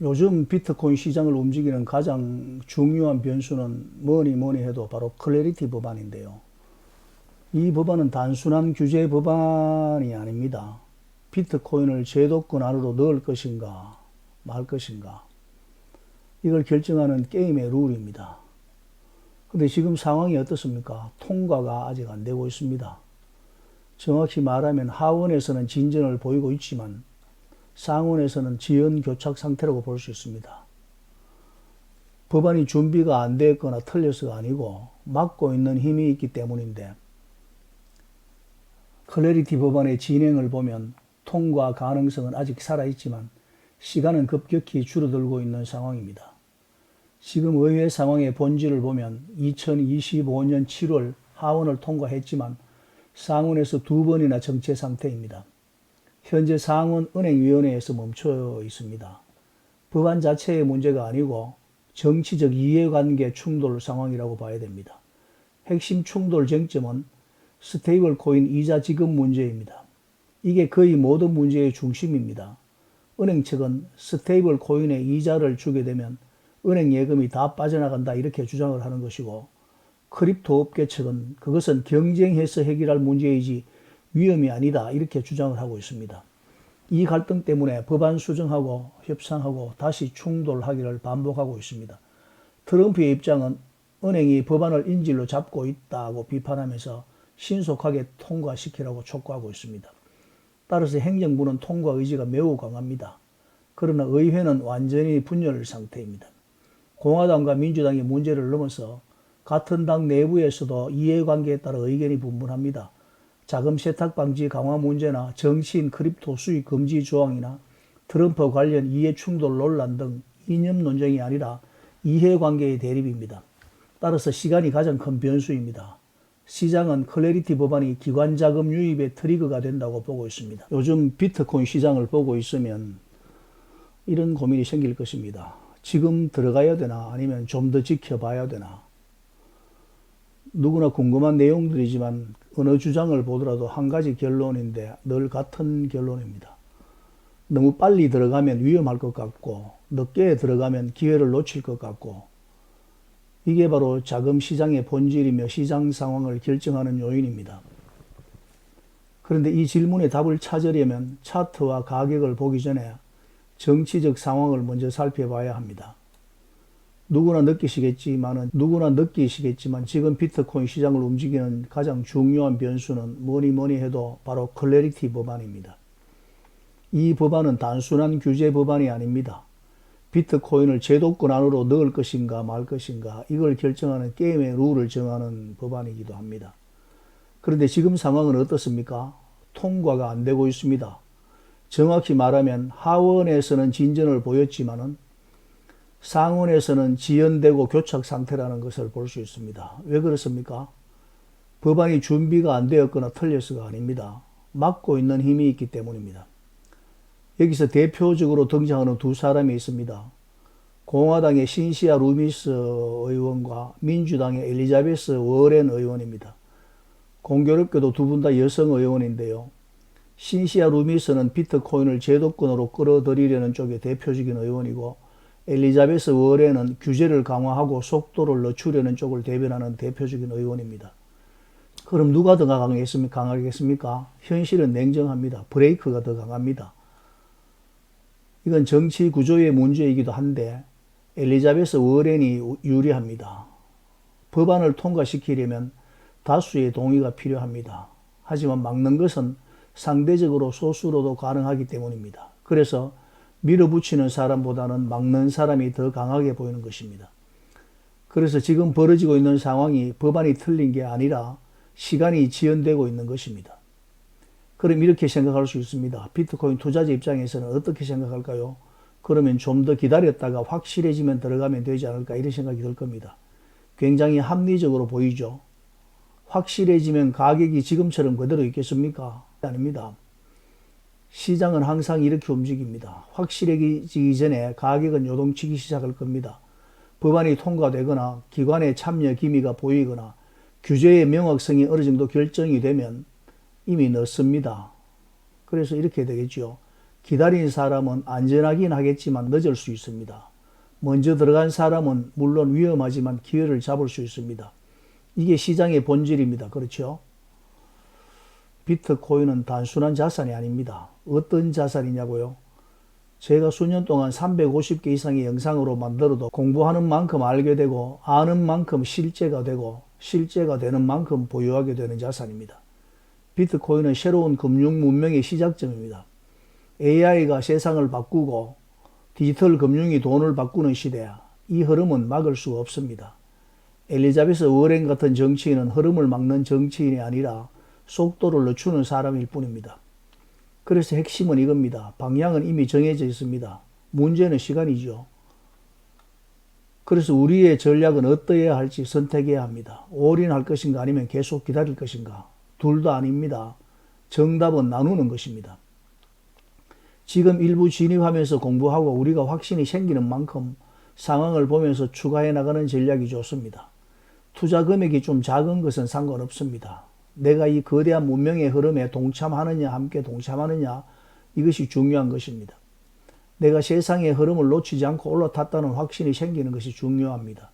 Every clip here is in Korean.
요즘 비트코인 시장을 움직이는 가장 중요한 변수는 뭐니 해도 바로 클래리티 법안인데요. 이 법안은 단순한 규제 법안이 아닙니다. 비트코인을 제도권 안으로 넣을 것인가 말 것인가 이걸 결정하는 게임의 룰입니다. 근데 지금 상황이 어떻습니까? 통과가 아직 안 되고 있습니다. 정확히 말하면 하원에서는 진전을 보이고 있지만 상원에서는 지연교착 상태라고 볼 수 있습니다. 법안이 준비가 안 됐거나 틀려서가 아니고 막고 있는 힘이 있기 때문인데, 클래리티 법안의 진행을 보면 통과 가능성은 아직 살아있지만 시간은 급격히 줄어들고 있는 상황입니다. 지금 의회 상황의 본질을 보면 2025년 7월 하원을 통과했지만 상원에서 2번이나 정체 상태입니다. 현재 상원 은행위원회에서 멈춰 있습니다. 법안 자체의 문제가 아니고 정치적 이해관계 충돌 상황이라고 봐야 됩니다. 핵심 충돌 쟁점은 스테이블 코인 이자 지급 문제입니다. 이게 거의 모든 문제의 중심입니다. 은행 측은 스테이블 코인에 이자를 주게 되면 은행 예금이 다 빠져나간다 이렇게 주장을 하는 것이고, 크립토 업계 측은 그것은 경쟁해서 해결할 문제이지 위험이 아니다 이렇게 주장을 하고 있습니다. 이 갈등 때문에 법안 수정하고 협상하고 다시 충돌하기를 반복하고 있습니다. 트럼프의 입장은 은행이 법안을 인질로 잡고 있다고 비판하면서 신속하게 통과시키라고 촉구하고 있습니다. 따라서 행정부는 통과 의지가 매우 강합니다. 그러나 의회는 완전히 분열 상태입니다. 공화당과 민주당이 문제를 넘어서 같은 당 내부에서도 이해관계에 따라 의견이 분분합니다. 자금 세탁 방지 강화 문제나 정치인 크립토 수익 금지 조항이나 트럼프 관련 이해 충돌 논란 등 이념 논쟁이 아니라 이해관계의 대립입니다. 따라서 시간이 가장 큰 변수입니다. 시장은 클래리티 법안이 기관 자금 유입의 트리거가 된다고 보고 있습니다. 요즘 비트코인 시장을 보고 있으면 이런 고민이 생길 것입니다. 지금 들어가야 되나 아니면 좀 더 지켜봐야 되나. 누구나 궁금한 내용들이지만 어느 주장을 보더라도 한 가지 결론인데 늘 같은 결론입니다. 너무 빨리 들어가면 위험할 것 같고 늦게 들어가면 기회를 놓칠 것 같고, 이게 바로 자금 시장의 본질이며 시장 상황을 결정하는 요인입니다. 그런데 이 질문에 답을 찾으려면 차트와 가격을 보기 전에 정치적 상황을 먼저 살펴봐야 합니다. 누구나 느끼시겠지만 지금 비트코인 시장을 움직이는 가장 중요한 변수는 뭐니 해도 바로 클래리티 법안입니다. 이 법안은 단순한 규제 법안이 아닙니다. 비트코인을 제도권 안으로 넣을 것인가 말 것인가 이걸 결정하는 게임의 룰을 정하는 법안이기도 합니다. 그런데 지금 상황은 어떻습니까? 통과가 안 되고 있습니다. 정확히 말하면 하원에서는 진전을 보였지만은 상원에서는 지연되고 교착 상태라는 것을 볼 수 있습니다. 왜 그렇습니까? 법안이 준비가 안 되었거나 틀려서가 아닙니다. 막고 있는 힘이 있기 때문입니다. 여기서 대표적으로 등장하는 두 사람이 있습니다. 공화당의 신시아 루미스 의원과 민주당의 엘리자베스 워렌 의원입니다. 공교롭게도 두 분 다 여성 의원인데요. 신시아 루미스는 비트코인을 제도권으로 끌어들이려는 쪽의 대표적인 의원이고, 엘리자베스 워렌은 규제를 강화하고 속도를 늦추려는 쪽을 대변하는 대표적인 의원입니다. 그럼 누가 더 강하겠습니까? 현실은 냉정합니다. 브레이크가 더 강합니다. 이건 정치 구조의 문제이기도 한데 엘리자베스 워렌이 유리합니다. 법안을 통과시키려면 다수의 동의가 필요합니다. 하지만 막는 것은 상대적으로 소수로도 가능하기 때문입니다. 그래서 밀어붙이는 사람보다는 막는 사람이 더 강하게 보이는 것입니다. 그래서 지금 벌어지고 있는 상황이 법안이 틀린 게 아니라 시간이 지연되고 있는 것입니다. 그럼 이렇게 생각할 수 있습니다. 비트코인 투자자 입장에서는 어떻게 생각할까요? 그러면 좀 더 기다렸다가 확실해지면 들어가면 되지 않을까 이런 생각이 들 겁니다. 굉장히 합리적으로 보이죠. 확실해지면 가격이 지금처럼 그대로 있겠습니까? 아닙니다. 시장은 항상 이렇게 움직입니다. 확실해지기 전에 가격은 요동치기 시작할 겁니다. 법안이 통과되거나 기관의 참여 기미가 보이거나 규제의 명확성이 어느 정도 결정이 되면 이미 늦습니다. 그래서 이렇게 되겠죠. 기다린 사람은 안전하긴 하겠지만 늦을 수 있습니다. 먼저 들어간 사람은 물론 위험하지만 기회를 잡을 수 있습니다. 이게 시장의 본질입니다. 그렇죠? 비트코인은 단순한 자산이 아닙니다. 어떤 자산이냐고요? 제가 수년 동안 350개 이상의 영상으로 만들어도 공부하는 만큼 알게 되고 아는 만큼 실제가 되고 실제가 되는 만큼 보유하게 되는 자산입니다. 비트코인은 새로운 금융 문명의 시작점입니다. AI가 세상을 바꾸고 디지털 금융이 돈을 바꾸는 시대야. 이 흐름은 막을 수가 없습니다. 엘리자베스 워렌 같은 정치인은 흐름을 막는 정치인이 아니라 속도를 늦추는 사람일 뿐입니다. 그래서 핵심은 이겁니다. 방향은 이미 정해져 있습니다. 문제는 시간이죠. 그래서 우리의 전략은 어떠해야 할지 선택해야 합니다. 올인할 것인가 아니면 계속 기다릴 것인가. 둘 다 아닙니다. 정답은 나누는 것입니다. 지금 일부 진입하면서 공부하고 우리가 확신이 생기는 만큼 상황을 보면서 추가해 나가는 전략이 좋습니다. 투자 금액이 좀 작은 것은 상관없습니다. 내가 이 거대한 문명의 흐름에 동참하느냐 함께 동참하느냐 이것이 중요한 것입니다. 내가 세상의 흐름을 놓치지 않고 올라탔다는 확신이 생기는 것이 중요합니다.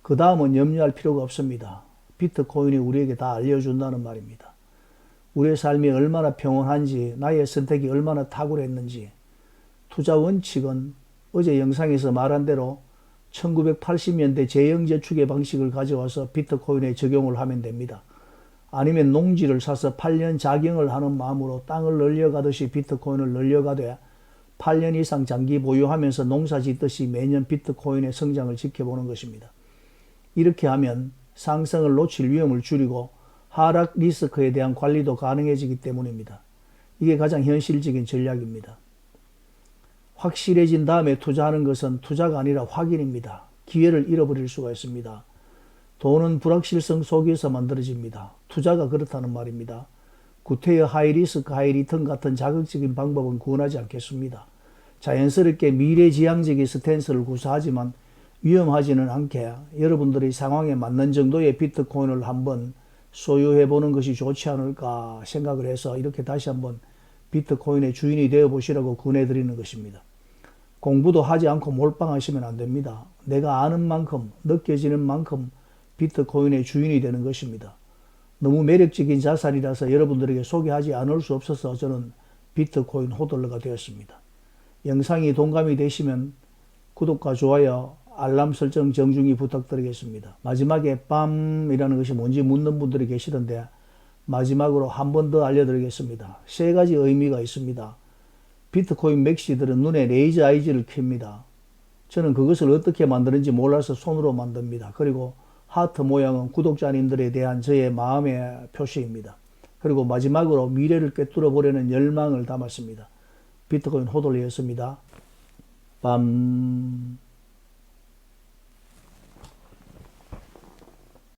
그 다음은 염려할 필요가 없습니다. 비트코인이 우리에게 다 알려준다는 말입니다. 우리의 삶이 얼마나 평온한지, 나의 선택이 얼마나 탁월했는지. 투자 원칙은 어제 영상에서 말한 대로 1980년대 재형제축의 방식을 가져와서 비트코인에 적용을 하면 됩니다. 아니면 농지를 사서 8년 작용을 하는 마음으로 땅을 늘려가듯이 비트코인을 늘려가되 8년 이상 장기 보유하면서 농사 짓듯이 매년 비트코인의 성장을 지켜보는 것입니다. 이렇게 하면 상승을 놓칠 위험을 줄이고 하락 리스크에 대한 관리도 가능해지기 때문입니다. 이게 가장 현실적인 전략입니다. 확실해진 다음에 투자하는 것은 투자가 아니라 확인입니다. 기회를 잃어버릴 수가 있습니다. 돈은 불확실성 속에서 만들어집니다. 투자가 그렇다는 말입니다. 구태여 하이리스크 하이리턴 같은 자극적인 방법은 권하지 않겠습니다. 자연스럽게 미래지향적인 스탠스를 구사하지만 위험하지는 않게 여러분들의 상황에 맞는 정도의 비트코인을 한번 소유해보는 것이 좋지 않을까 생각을 해서 이렇게 다시 한번 비트코인의 주인이 되어보시라고 권해드리는 것입니다. 공부도 하지 않고 몰빵하시면 안 됩니다. 내가 아는 만큼, 느껴지는 만큼 비트코인의 주인이 되는 것입니다. 너무 매력적인 자산이라서 여러분들에게 소개하지 않을 수 없어서 저는 비트코인 호들러가 되었습니다. 영상이 동감이 되시면 구독과 좋아요, 알람 설정 정중히 부탁드리겠습니다. 마지막에 빰이라는 것이 뭔지 묻는 분들이 계시던데 마지막으로 한 번 더 알려드리겠습니다. 세 가지 의미가 있습니다. 비트코인 맥시들은 눈에 레이저 아이즈를 켭니다. 저는 그것을 어떻게 만드는지 몰라서 손으로 만듭니다. 그리고 하트 모양은 구독자님들에 대한 저의 마음의 표시입니다. 그리고 마지막으로 미래를 꿰뚫어 보려는 열망을 담았습니다. 비트코인 호돌이였습니다. 빰.